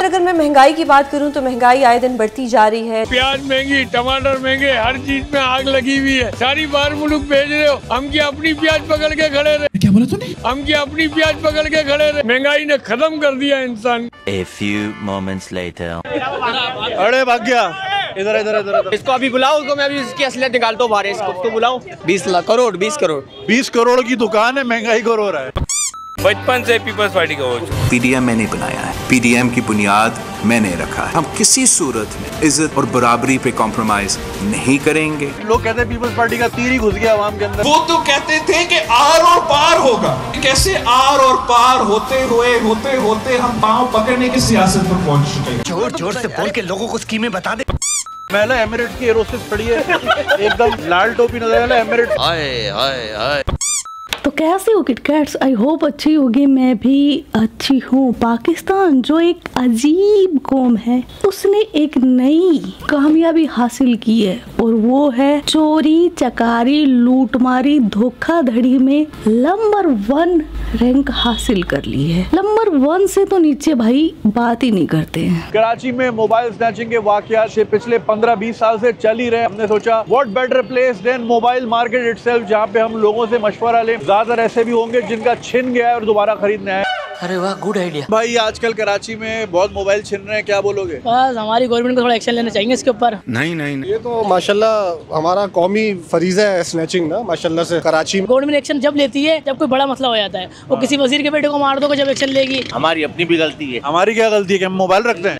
अगर मैं महंगाई की बात करूं तो महंगाई आए दिन बढ़ती जा रही है। प्याज महंगी, टमाटर महंगे, हर चीज में आग लगी हुई है। सारी बाहर मुल्क भेज रहे हो, हम क्या अपनी प्याज पकड़ के खड़े रहे? क्या बोला तूने? हम क्या अपनी प्याज पकड़ के खड़े रहे? महंगाई ने खत्म कर दिया इंसान। A few moments later. अरे भाग गया, इधर इधर इधर इधर। इसको अभी बुलाओ, उसको मैं अभी इसकी असलियत निकालता हूँ बाहर। इसको बुलाओ। 20 लाख करोड़ 20 करोड़ 20 करोड़ की दुकान है, महंगाई को रो रहा है। बचपन से पीपल्स पार्टी का वोट। पीडीएम मैंने बनाया है, पीडीएम की बुनियाद मैंने रखा है। हम किसी सूरत में इज्जत और बराबरी पे कॉम्प्रोमाइज नहीं करेंगे। लोग कहते हैं पीपल्स पार्टी का तीर ही घुस गया आवाम के अंदर। वो तो कहते थे कि आर और पार होगा, कैसे आर और पार होते होते हम पांव पकड़ने की सियासत पर पहुंच चुके हैं। जोर जोर से बोल के लोगों को स्कीमें बता दे। मैं ना एमिरेट्स की एरोस्टेस पड़ी है, एकदम लाल टोपी नजर एमिरेट्स। हाय हाय हाय। तो कैसे हो किटकैट्स? आई होप अच्छी होगी। मैं भी अच्छी हूँ। पाकिस्तान जो एक अजीब कौम है, उसने एक नई कामयाबी हासिल की है और वो है चोरी चकारी लूटमारी धोखाधड़ी में नंबर 1 रैंक हासिल कर ली है। नंबर 1 से तो नीचे भाई बात ही नहीं करते हैं। कराची में मोबाइल स्नैचिंग के वाकयात से पिछले 15-20 साल से चल ही रहे। हमने सोचा what better place than mobile market itself, जहाँ पे हम लोगों से मशवरा लें। ज्यादातर ऐसे भी होंगे जिनका छिन गया है और दोबारा खरीदना है। अरे वाह, गुड आइडिया भाई। आजकल कराची में बहुत मोबाइल छिन रहे हैं, क्या बोलोगे? बस हमारी गवर्नमेंट को थोड़ा एक्शन लेना चाहिए इसके ऊपर। नहीं, ये तो माशाल्लाह हमारा कौमी फरीजा है स्नैचिंग ना, माशाल्लाह से। कराची में गवर्नमेंट एक्शन जब लेती है जब कोई बड़ा मसला हो जाता है। वो किसी वजीर के बेटे को मार दो, जब एक्शन लेगी। हमारी अपनी भी गलती है। हमारी क्या गलती है कि हम मोबाइल रखते हैं?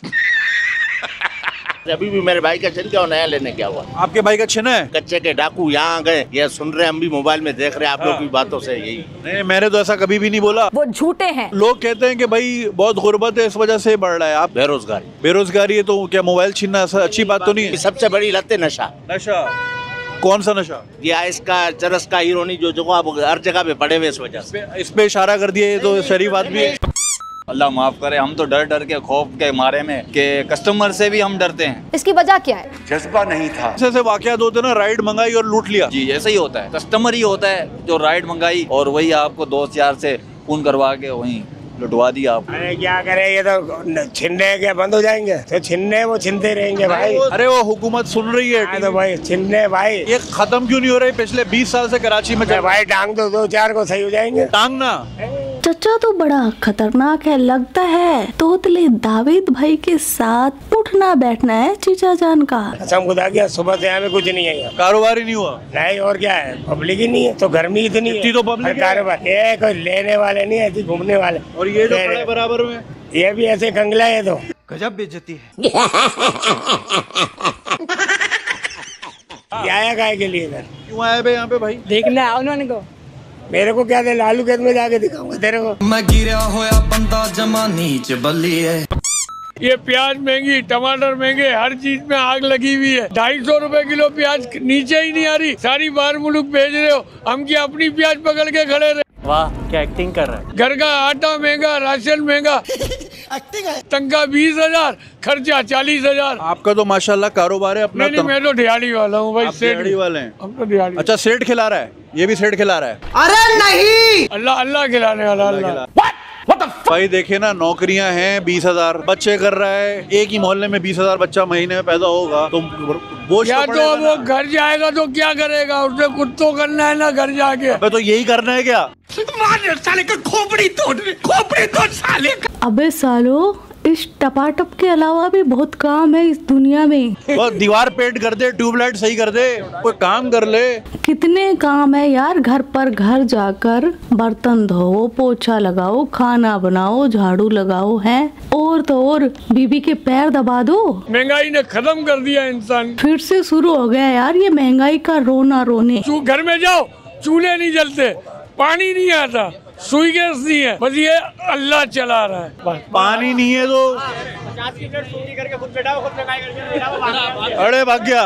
अभी भी मेरे भाई का छिन क्या नया लेने क्या हुआ? आपके भाई का छिन है? कच्चे के डाकू यहाँ गए, ये सुन रहे, हम भी मोबाइल में देख रहे हैं आप लोग की बातों से। यही नहीं, मैंने तो ऐसा कभी भी नहीं बोला। वो झूठे हैं। लोग कहते हैं कि भाई बहुत गुर्बत है, इस वजह से बढ़ रहा है। आप बेरोजगारी है, तो क्या मोबाइल छीनना अच्छी बात तो नहीं है? सबसे बड़ी लत है नशा। कौन सा नशा? ये आइस का, चरस का, हीरोनी जो आप हर जगह पे पड़े हुए, इस वजह से। इस पे इशारा कर दिया, ये तो शरीफ आदमी है। अल्लाह माफ करे, हम तो डर के खौफ के मारे में कि कस्टमर से भी हम डरते हैं। इसकी वजह क्या है? जज्बा नहीं था। ऐसे वाकयात होते हैं ना, राइड मंगाई और लूट लिया। जी ऐसा ही होता है, कस्टमर ही होता है जो राइड मंगाई और वही आपको दोस्त यार से फोन करवा के वहीं लुटवा दिया आप। अरे क्या करे, ये तो छिनने क्या बंद हो जाएंगे? तो छिनने वो छिनते रहेंगे भाई। अरे वो हुकूमत सुन रही है तो भाई छिनने भाई। ये खत्म क्यों नहीं हो रही? पिछले 20 साल से कराची में भाई टांग दो, 2-4 को सही हो जाएंगे। टांग ना। चचा तो बड़ा खतरनाक है, लगता है तोतले दाविद भाई के साथ उठना बैठना है चीचा जान का। कसम खुदा की, सुबह से यहाँ पे कुछ नहीं है। कारोबार ही नहीं हुआ? नहीं, और क्या है, पब्लिक ही नहीं है तो गर्मी इतनी है। तो पब्लिक कारोबार ये कोई लेने वाले नहीं है, घूमने वाले। और ये जो खड़े बराबर में, ये भी ऐसे कंगला है तो गजब बेइज्जती है। आया काय के लिए इधर? क्यों आए भाई यहाँ पे? भाई देखना है उन्होंने को। मेरे को क्या दे, लालू खेत में जाके दिखाऊंगा तेरे को। मैं गिरा होया बंदा जमा नीच बल्ली है। ये प्याज महंगी, टमाटर महंगे, हर चीज में आग लगी हुई है। 250 रुपए किलो प्याज नीचे ही नहीं आ रही। सारी बाहर मुल्क भेज रहे हो, हम क्या अपनी प्याज पकड़ के खड़े रहे? वाह, क्या एक्टिंग कर रहा है। घर का आटा महंगा, राशन महंगा। तनख्वाह 20,000, खर्चा 40,000। आपका तो माशाल्लाह कारोबार है अपना। नहीं, मैं तो दिहाड़ी वाला हूँ भाई। दिहाड़ी वाले हैं? हम तो दिहाड़ी। अच्छा, सेठ खिला रहा है? ये भी सेठ खिला रहा है? अरे नहीं, अल्लाह खिलाने वाला। अल्लाह भाई देखे ना, नौकरियां हैं 20,000, बच्चे कर रहा है। एक ही मोहल्ले में 20,000 बच्चा महीने में पैदा होगा तो बोझ या तो वो घर जाएगा तो क्या करेगा? उसने कुछ तो करना है ना घर जाके। अबे तो यही करना है क्या? साले का खोपड़ी तोड़ साले का। अबे सालो, इस टपाटप के अलावा भी बहुत काम है इस दुनिया में। वो दीवार पेंट कर दे, ट्यूबलाइट सही कर दे, कोई काम कर ले। कितने काम है यार, घर पर घर जाकर बर्तन धो, पोछा लगाओ, खाना बनाओ, झाड़ू लगाओ है, और तो और बीबी के पैर दबा दो। महंगाई ने खत्म कर दिया इंसान। फिर से शुरू हो गया यार ये महंगाई का रोना रोने। घर में जाओ, चूल्हे नहीं जलते, पानी नहीं आता, सुई गैस नहीं है, बस ये अल्लाह चला रहा है। पानी नहीं है तो 50 की प्लेट सोगी करके खुद बैठा, खुद लगाई करके। अरे भाग गया,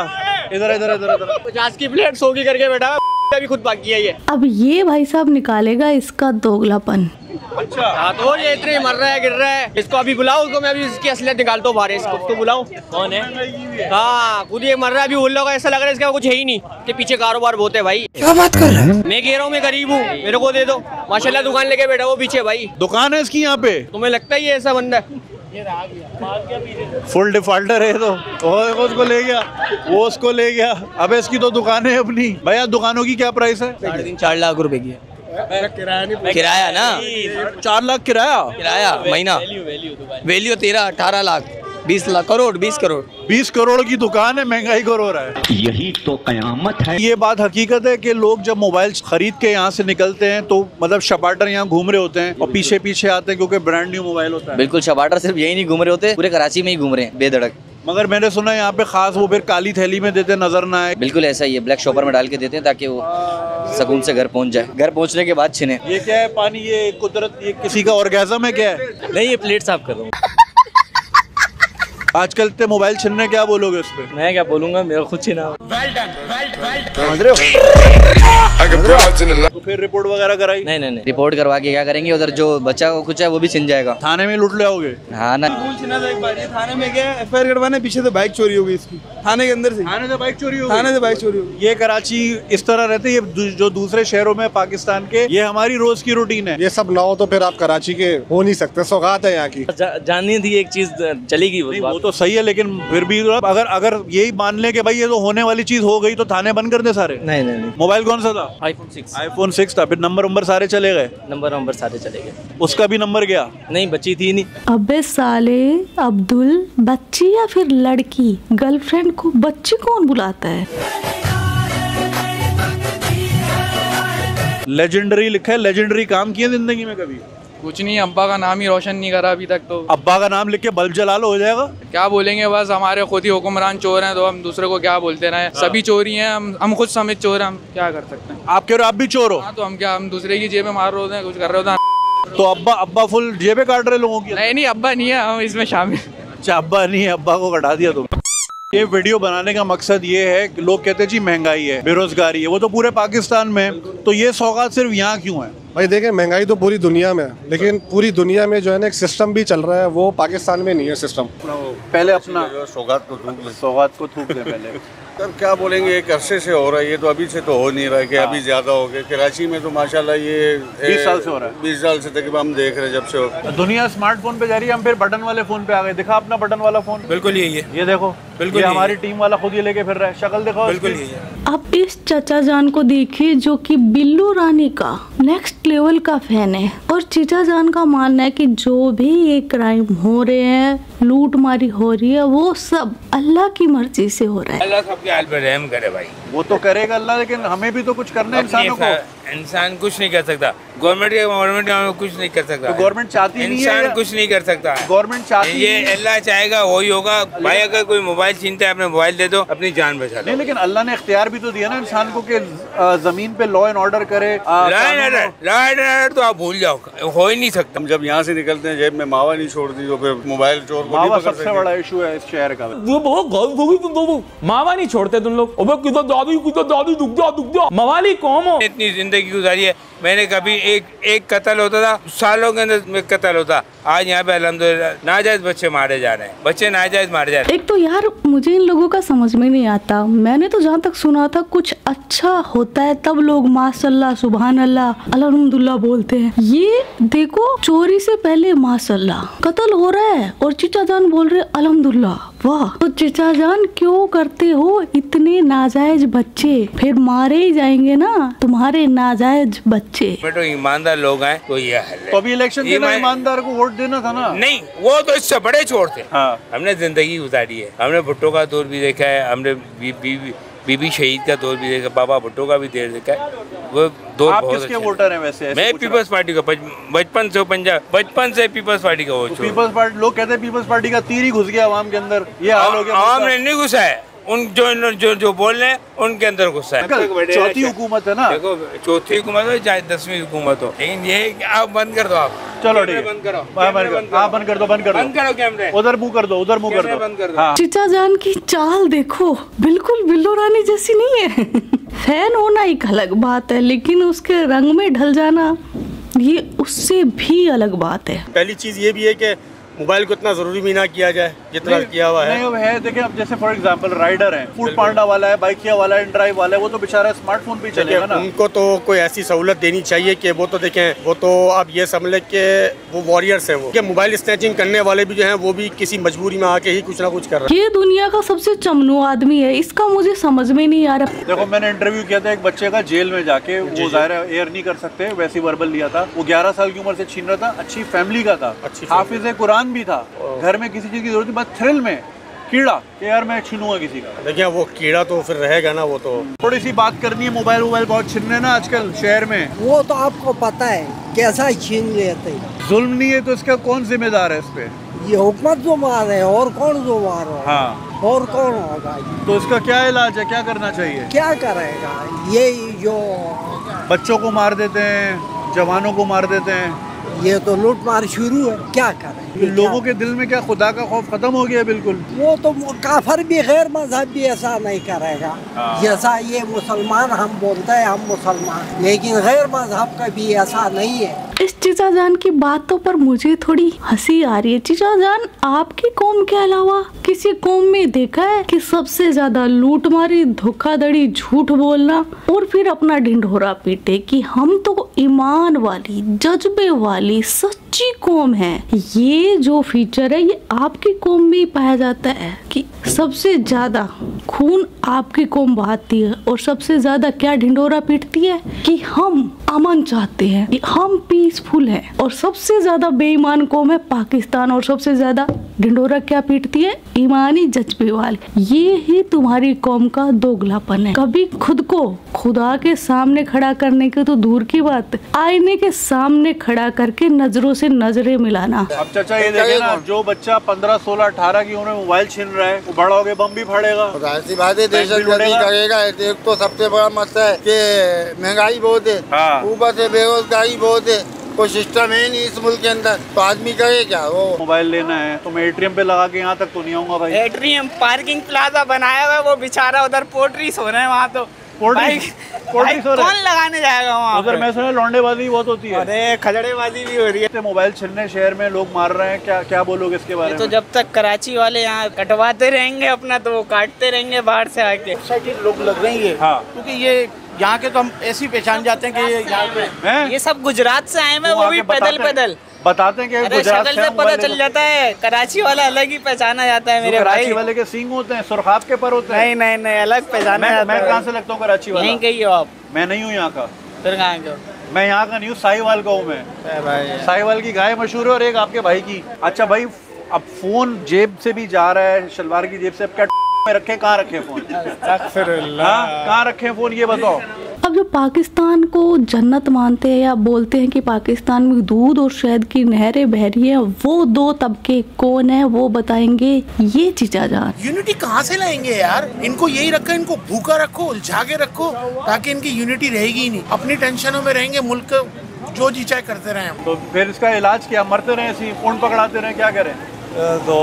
इधर इधर इधर इधर। 50 की प्लेट सोगी करके बैठा, अभी खुद बाकी है ये। अब ये भाई साहब निकालेगा इसका दोगलापन। अच्छा हाँ, तो ये इतने मर रहा है, गिर रहा है, इसको अभी बुलाओ, उसको मैं अभी इसकी असलियत निकालता हूँ बाहर, इसको बुलाओ। कौन है? हाँ खुद ये मर रहा है, अभी उन लोगों को ऐसा लग रहा है इसका कुछ है ही नहीं, कि पीछे कारोबार बहुत है भाई। क्या बात कर रहा है? मैं कह रहा हूँ मैं गरीब हूँ, मेरे को दे दो। माशाल्लाह दुकान लेके बैठा वो पीछे भाई। दुकान है इसकी यहाँ पे? तुम्हें लगता है ये ऐसा बंदा है? फुल डिफॉल्टर है तो वो उसको ले गया, वो उसको ले गया। अब इसकी तो दुकान है अपनी। भैया दुकानों की क्या प्राइस है? 4 लाख रुपए की है। किराया ना 4 लाख किराया महीना। वैल्यू 13-18 लाख 20 लाख करोड़ 20 करोड़ 20 करोड़ की दुकान है, महंगाई को रो रहा है। यही तो कयामत है। ये बात हकीकत है कि लोग जब मोबाइल खरीद के यहाँ से निकलते हैं तो मतलब शपाटर यहाँ घूम रहे होते हैं और पीछे पीछे आते हैं क्योंकि ब्रांड न्यू मोबाइल होता है। बिल्कुल, शपाटर सिर्फ यही नहीं घूम रहे होते, पूरे कराची में ही घूम रहे हैं बेधड़क। मगर मैंने सुना है यहाँ पे खास वो फिर काली थैली में देते नजर ना आए। बिल्कुल ऐसा ही है, ब्लैक शॉपर में डाल के देते हैं ताकि वो सुकून से घर पहुँच जाए, घर पहुँचने के बाद छिने। ये क्या है पानी? ये कुदरत, ये किसी का ऑर्गेज़म है क्या है? नहीं, ये प्लेट साफ कर रहा हूँ। आजकल इतने मोबाइल छिनने क्या बोलोगे उस पर? मैं क्या बोलूंगा, मेरा खुद छिना। तो फिर रिपोर्ट वगैरह कराई? नहीं, रिपोर्ट करवा के क्या करेंगे, उधर जो बच्चा को कुछ है वो भी छिन जाएगा। थाने में लूट ले आओगे? हाँ ना। थाने में गया FIR करवाने, पीछे से बाइक चोरी हो गई इसकी, थाने के अंदर से। थाने से बाइक चोरी हो गई? थाने से बाइक चोरी हो गई। ये कराची इस तरह रहते, ये जो दूसरे शहरों में पाकिस्तान के, ये हमारी रोज की रूटीन है। ये सब ना हो तो फिर आप कराची के हो नहीं सकते, सौगात है यहाँ की। जाननी थी एक चीज चलेगी वो तो सही है, लेकिन फिर भी अगर यही मान ले कि भाई ये तो होने वाली चीज हो गई तो थाने बंद कर दे सारे। नहीं। मोबाइल कौन सा था? iPhone 6 था। फिर नंबर सारे चले गए? नंबर सारे चले गए। उसका भी नंबर गया? नहीं, बच्ची थी नहीं। अबे साले अब्दुल, बच्ची या फिर लड़की, गर्लफ्रेंड को बच्ची कौन बुलाता है? लेजेंडरी लिखा है। लेजेंडरी काम किए जिंदगी में कभी? कुछ नहीं, अब्बा का नाम ही रोशन नहीं करा अभी तक। तो अब्बा का नाम लिख के बल्ब जला लो, हो जाएगा। क्या बोलेंगे, बस हमारे खुद ही हुक्मरान चोर हैं, तो हम दूसरे को क्या बोलते रहे। सभी चोरी हैं, हम खुद समेत चोर हैं, हम क्या कर सकते हैं। आप कह रहे हो आप भी चोर हो? हाँ, तो हम दूसरे की जेबें मार रहे होते हैं, कुछ कर रहे होते हैं। तो अब्बा फुल जेबें काट रहे लोगों की? नहीं, अब्बा नहीं है, हम इसमें शामिल। अच्छा, अब्बा नहीं है, अब्बा को हटा दिया तुम। ये वीडियो बनाने का मकसद ये है कि लोग कहते हैं जी महंगाई है, बेरोजगारी है, वो तो पूरे पाकिस्तान में, तो ये सौगात सिर्फ यहाँ क्यों है? भाई देखें, महंगाई तो पूरी दुनिया में है, लेकिन पूरी दुनिया में जो है ना एक सिस्टम भी चल रहा है, वो पाकिस्तान में नहीं है सिस्टम। पहले अपना सौगात को थूक ले पहले। सर क्या बोलेंगे, एक अरसे से हो रहा है, ये तो अभी से तो हो नहीं रहा है कि अभी ज्यादा हो गया। कराची में तो माशाल्लाह ये 20 साल से हो रहा है। 20 साल से तकरीबन हम देख रहे हैं जब से हो। दुनिया स्मार्टफोन पे जा रही है, हम फिर बटन वाले फोन पे आ गए। दिखा अपना बटन वाला फोन। बिल्कुल यही है, ये देखो, बिल्कुल ये हमारी टीम वाला खुद ही लेके फिर रहा है। शक्ल देखो, बिल्कुल यही है। अब इस चचा जान को देखिए जो कि बिल्लू रानी का नेक्स्ट लेवल का फैन है, और चचा जान का मानना है कि जो भी ये क्राइम हो रहे हैं, लूट मारी हो रही है, वो सब अल्लाह की मर्जी से हो रहा है। अल्लाह सबके हाल पे रहम करे भाई। वो तो करेगा अल्लाह, लेकिन हमें भी तो कुछ करना है इंसानों को। इंसान कुछ नहीं कर सकता, गवर्नमेंट कुछ नहीं कर सकता। तो गवर्नमेंट चाहती नहीं है, इंसान कुछ नहीं कर सकता। गवर्नमेंट चाहती ये अल्लाह चाहेगा वही होगा भाई। अगर कोई मोबाइल छीनता है, अपने मोबाइल दे दो, अपनी जान बचा लो। नहीं, लेकिन अल्लाह ने इख्तियार भी तो दिया ना इंसान को कि जमीन पे लॉ एंड ऑर्डर करे। लॉ एंड ऑर्डर तो आप भूल जाओ, हो ही नहीं सकता। हम जब यहाँ से निकलते हैं जेब में मावा नहीं छोड़ती, तो फिर मोबाइल चोर को मावा सबसे बड़ा इशू है इस शहर का। मावा नहीं छोड़ते तुम लोग। दादी दुख जा मवाली कौम हो। इतनी जिंदगी गुजारी है, मैंने कभी एक कत्ल होता था, सालों के अंदर में कत्ल होता। आज यहाँ पे अल्हम्दुलिल्लाह नाजायज बच्चे मारे जा रहे हैं, बच्चे नाजायज मारे जा रहे हैं। एक तो यार मुझे इन लोगों का समझ में नहीं आता। मैंने तो जहाँ तक सुना था कुछ अच्छा होता है तब लोग माशाल्लाह, सुभान अल्लाह, अल्हम्दुलिल्लाह बोलते हैं। ये देखो, चोरी से पहले माशाल्लाह कत्ल हो रहा है और चचा जान बोल रहे अल्हम्दुलिल्लाह। वाह, तो चचा जान क्यों करते हो इतने नाजायज बच्चे? फिर मारे ही जाएंगे ना तुम्हारे नाजायज बच्चे। बेटो ईमानदार लोग हैं तो ये हल है। तो अभी इलेक्शन देना, ईमानदार को वोट देना था ना। नहीं, वो तो इससे बड़े चोर थे। हाँ। हमने जिंदगी गुजारी है, हमने भुट्टो का दौर भी देखा है, हमने बीबी शहीद का दौर भी देखा, बाबा भुट्टो का भी देर देखा है। वो दौर आप बहुत किसके अच्छे वोटर हैं वैसे? मैं पीपल्स पार्टी का, बचपन से पीपल्स पार्टी का वोट। पीपल्स पार्टी, लोग कहते हैं पीपल्स पार्टी का तीर ही घुस गया आवाम के अंदर। ये हाल हो गया। आवाम ने नहीं घुसा है, उन जो बोल रहे हैं उनके अंदर गुस्सा है। चौथी हुकूमत है ना। देखो, चौथी हुकूमत हो चाहे 10वीं हुकूमत हो, लेकिन ये आप बंद कर दो। आप चलो ठीक है, बंद करो, बंद कर दो कैमरे। उधर मुंह कर दो, उधर मुंह कर दो, बंद कर दो। हाँ। चचा जान की चाल देखो, बिल्कुल बिल्लो रानी जैसी नहीं है। फैन होना एक अलग बात है, लेकिन उसके रंग में ढल जाना ये उससे भी अलग बात है। पहली चीज ये भी है कि मोबाइल को इतना जरूरी भी ना किया जाए जितना किया हुआ है। नहीं, अब है देखिए, अब जैसे फॉर एग्जांपल राइडर है, फूड पांडा वाला है, बाइकिया वाला है, ड्राइव वाला है, वो तो बेचारा स्मार्टफोन पे चलेगा ना। उनको तो कोई ऐसी सहूलत देनी चाहिए कि वो तो देखें, वो तो आप ये समझ लें कि वो वॉरियर्स हैं, वो कि मोबाइल स्नैचिंग करने वाले भी जो हैं वो भी किसी मजबूरी में आके ही कुछ ना कुछ कर रहे हैं। ये दुनिया का सबसे चमनू आदमी है, इसका मुझे समझ में नहीं आ रहा। देखो, मैंने इंटरव्यू किया था एक बच्चे का जेल में जाके, वो जाहिर है एयर नहीं कर सकते, वैसे वर्बल लिया था। वो 11 साल की उम्र से छीन रहा था, अच्छी फैमिली का था, हाफिज कुरान भी था, घर में किसी चीज की जरूरत नहीं, बस थ्रिल में कीड़ा कि यार मैं छीनूंगा किसी का। देखिए वो कीड़ा तो फिर रहेगा ना। वो तो थोड़ी सी बात करनी है, मोबाइल बहुत छीन रहे ना आजकल शहर में। वो तो आपको पता है कैसा छीन लेते हैं। जुल्म नहीं है तो इसका कौन जिम्मेदार है इस पे? ये हुकूमत जो मार है, और कौन जो मार हो? हाँ, और कौन होगा? तो इसका क्या इलाज है, क्या करना चाहिए? क्या करेगा? ये जो बच्चों को मार देते हैं, जवानों को मार देते हैं, ये तो लूट मार शुरू है, क्या करें? लोगों के दिल में क्या खुदा का खौफ खत्म हो गया बिल्कुल? वो तो काफर भी गैर मजहब भी ऐसा नहीं करेगा। जैसा ये मुसलमान हम बोलते हैं हम मुसलमान, लेकिन गैर मजहब का भी ऐसा नहीं है। इस चीचा जान की बातों पर मुझे थोड़ी हंसी आ रही है। चीचा जान, आपकी कौम के अलावा किसी कौम में देखा है कि सबसे ज्यादा लूटमारी, धोखाधड़ी, झूठ बोलना और फिर अपना ढिंढोरा पीटे कि हम तो ईमान वाली, जज्बे वाली, सच्ची कौम है। ये जो फीचर है ये आपकी कौम में ही पाया जाता है कि सबसे ज्यादा खून आपकी कौम बहाती है और सबसे ज्यादा क्या ढिंढोरा पीटती है कि हम अमन चाहते हैं, कि हम पीसफुल हैं। और सबसे ज्यादा बेईमान कौम है पाकिस्तान, और सबसे ज्यादा ढिंढोरा क्या पीटती है? ईमानी जज्बे वाले। ये ही तुम्हारी कौम का दोगलापन है। कभी खुद को खुदा के सामने खड़ा करने की तो दूर की बात, आईने के सामने खड़ा करके नजरों से नजरें मिलाना। अब चाचा ये देखे ना, जो बच्चा 15, 16, 18 की उम्र में मोबाइल छीन रहा है, वो बड़ा हो गए बम भी फाड़ेगा, ऐसी बात है, दहशतगर्दी करेगा। एक तो सबसे बड़ा मसला है कि महंगाई बहुत है, ऊपर से बेरोजगारी बहुत है, कोई सिस्टम है नहीं इस मुल्क के अंदर, तो आदमी करे क्या? वो मोबाइल लेना है तो मैं एटीएम पे लगा के यहाँ तक तो नहीं आऊंगा भाई। एटीएम पार्किंग प्लाजा बनाया हुआ है, वो बेचारा उधर पोट्री सो रहे हैं वहाँ, तो कौन लगाने जाएगा वहाँ? उधर मैं सुना लौंडेबाजी बहुत होती है। अरे खजड़ेबाजी भी हो रही है। मोबाइल छीनने शहर में लोग मार रहे हैं, क्या क्या बोलोगे इसके बारे में? तो जब तक कराची वाले यहाँ कटवाते रहेंगे अपना, तो वो काटते रहेंगे बाहर से आके। लोग लग रही है क्योंकि ये यहाँ के तो हम ऐसी पहचान जाते हैं कि ये यहाँ पे ये सब गुजरात से आए हैं, वो भी पैदल बताते हैं कि अरे शक्ल से पता चल जाता है। कराची वाला अलग ही पहचाना जाता है मेरे भाई। कराची वाले के सींग होते हैं, सुरखाब के पर होते हैं। नहीं अलग पहचाना जाता है। मैं कहाँ से लगता हूँ कराची वाला? यहीं कहीं हो आप? मैं नहीं हूँ यहाँ का। फिर कहाँ के हो? मैं यहाँ का नहीं हूँ, साहिवाल का हूँ मैं। साहिवाल की गाय मशहूर है और एक आपके भाई की। अच्छा भाई, अब फोन जेब से भी जा रहा है, शलवार की जेब से, अब क्या में रखे? कहाँ रखे फोन? कहाँ रखे फोन, ये बताओ। अब जो पाकिस्तान को जन्नत मानते हैं या बोलते हैं कि पाकिस्तान में दूध और शहद की नहरें बह रही हैं, वो दो तबके कौन है वो बताएंगे ये चीचा जान। यूनिटी कहाँ से लाएंगे यार? इनको यही रखो, इनको भूखा रखो, उलझा के रखो, ताकि इनकी यूनिटी रहेगी ही नहीं। अपनी टेंशनों में रहेंगे, मुल्क जो जी चाहे करते रहे। तो फिर इसका इलाज क्या? मरते रहे ऐसे, फोन पकड़ाते रहे, क्या करें? तो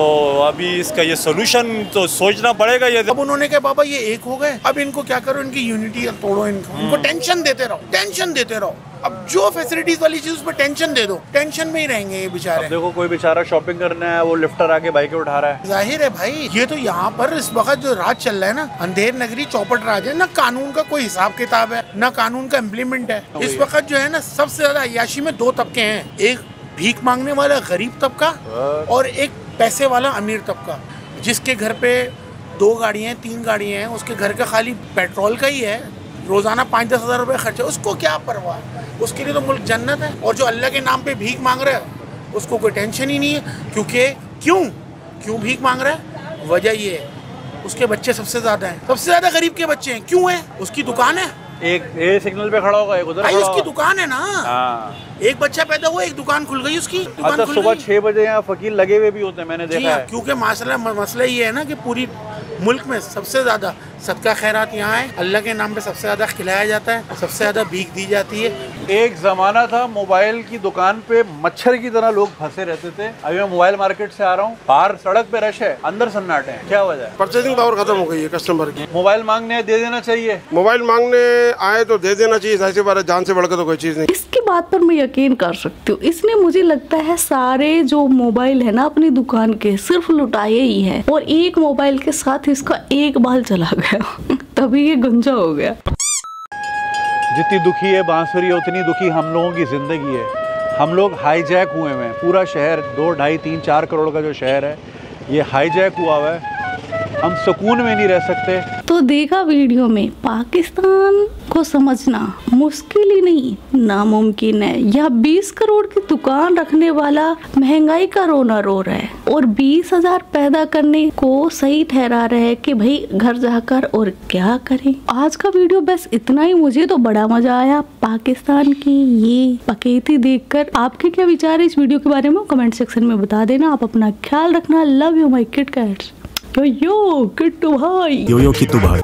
अभी इसका ये सोल्यूशन तो सोचना पड़ेगा। ये अब उन्होंने कहा बाबा ये एक हो गए, अब इनको क्या करो, इनकी यूनिटी तोड़ो, इनको टेंशन देते रहो। अब जो फैसिलिटीज वाली चीज उस पर टेंशन दे दो, टेंशन में ही रहेंगे ये बेचारे। देखो कोई बेचारा शॉपिंग करना है, वो लिफ्टर आके बाइकें उठा रहा है। जाहिर है भाई, ये तो यहाँ पर इस वक्त जो राज चल रहा है ना, अंधेर नगरी चौपट राज है ना। कानून का कोई हिसाब किताब है ना, कानून का इम्प्लीमेंट है। इस वक्त जो है ना, सबसे ज्यादा अय्याशी में दो तबके हैं, एक भीख मांगने वाला गरीब तबका और एक पैसे वाला अमीर तबका। जिसके घर पे 2 गाड़ियाँ 3 गाड़ियाँ हैं, उसके घर का खाली पेट्रोल का ही है, रोजाना 5-10 हज़ार रुपये खर्चा, उसको क्या परवाह? उसके लिए तो मुल्क जन्नत है। और जो अल्लाह के नाम पे भीख मांग रहा है उसको कोई टेंशन ही नहीं है। क्योंकि क्यों भीख मांग रहा है? वजह ये है, उसके बच्चे सबसे ज्यादा हैं, सबसे ज्यादा गरीब के बच्चे हैं। क्यों है? उसकी दुकान है, एक ए सिग्नल पे खड़ा होगा, एक उधर खड़ा उसकी दुकान है ना। एक बच्चा पैदा हुआ, एक दुकान खुल गई उसकी। अच्छा, सुबह 6 बजे यहाँ फकीर लगे हुए भी होते हैं, मैंने देखा है। क्योंकि मसला ये है ना कि पूरी मुल्क में सबसे ज्यादा सदका खैरात यहाँ है, अल्लाह के नाम पे सबसे ज्यादा खिलाया जाता है, सबसे ज्यादा भीख दी जाती है। एक जमाना था मोबाइल की दुकान पे मच्छर की तरह लोग फंसे रहते थे। अभी मैं मोबाइल मार्केट से आ रहा हूँ, बाहर सड़क पे रश है, अंदर सन्नाटे हैं। क्या वजह है? परचेजिंग पावर खत्म हो गई है कस्टमर की। मोबाइल मांगने दे देना चाहिए, मोबाइल मांगने आए तो दे देना चाहिए, ऐसी बात है, जान से बढ़कर तो कोई चीज नहीं। इसकी बात पर मैं यकीन कर सकती हूँ। इसने मुझे लगता है सारे जो मोबाइल है ना अपनी दुकान के सिर्फ लुटाए ही है, और एक मोबाइल के साथ इसका एक बाल चला गया तभी ये गंजा हो गया। जितनी दुखी है बांसुरी उतनी दुखी हम लोगों की जिंदगी है। हम लोग हाईजैक हुए हैं। पूरा शहर 2, 2.5, 3, 4 करोड़ का जो शहर है ये हाईजैक हुआ हुआ है। हम सुकून में नहीं रह सकते। तो देखा वीडियो में, पाकिस्तान को समझना मुश्किल ही नहीं नामुमकिन है। यह 20 करोड़ की दुकान रखने वाला महंगाई का रोना रो रहा है और 20,000 पैदा करने को सही ठहरा रहा है कि भाई घर जाकर और क्या करें। आज का वीडियो बस इतना ही। मुझे तो बड़ा मजा आया पाकिस्तान की ये पकेती देखकर। आपके क्या विचार है इस वीडियो के बारे में कमेंट सेक्शन में बता देना। आप अपना ख्याल रखना। Love you my kit cats. Yo Kittu भाई। यो किट्टू भाई।